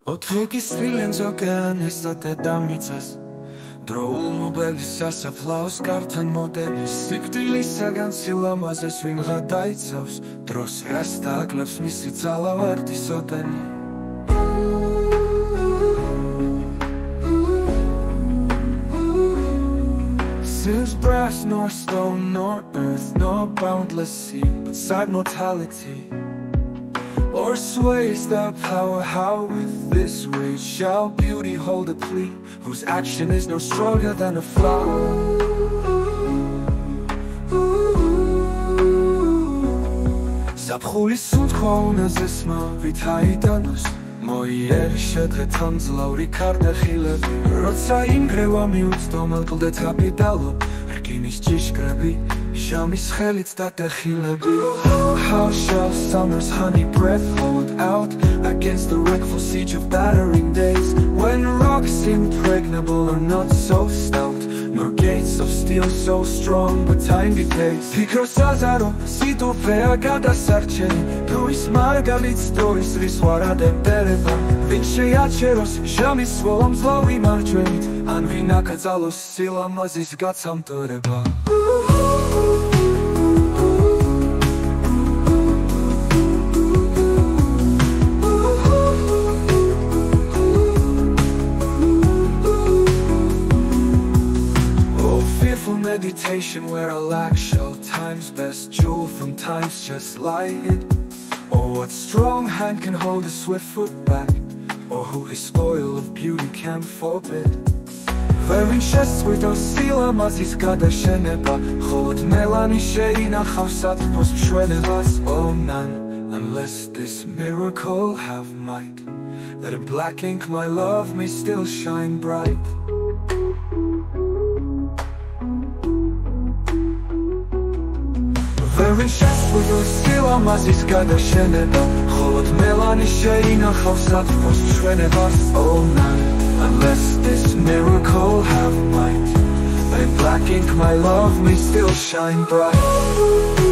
ოთხგის სტრილენს ოკეანის დედამიწას დროულ ნობელის სასაფლაოს კართან მოდელის სიკვდილისაგან სილამაზეს ვინ გადაიცავს დროს რას დააკლებს მისი ძალავარდი სოდენი Since brass nor stone nor earth nor boundless sea but sad mortality Or sways the power, how with this rage shall beauty hold a plea Whose action is no stronger than a flower Zapchulis und Kronas es ma vitaidanus Moieri shedre tanzlauri karde khilebi Rotsa ingreva miutsdom alkulde tapidalo Rkinis jishgrebi Shamis khelits datexhilebi How shall summer's honey breath hold out Against the wreckful siege of battering days When rocks impregnable are not so stout Nor gates of steel so strong but time decays Pikros azaro situ fea gadasarcheni Druis margalits druis riswaradem dereba Vin sheacheros shamis svolam zlavi marjvenit An vin akadzalos silamazis gatsamtoreba Meditation where I lack shall time's best jewel from time's just lie hid Or what strong hand can hold a swift foot back Or who his spoil of beauty can forbid Wearing chests with those sila mazis gada sheneba Cholot melani sheina chavsat nos pshwenevas Oh none, unless this miracle have might That in black ink my love may still shine bright Wearing chests with those sila mazis gada sheneba Cholot melani sheina chavsat nos pshwenevas Oh none, unless this miracle have might That in black ink my love may still shine bright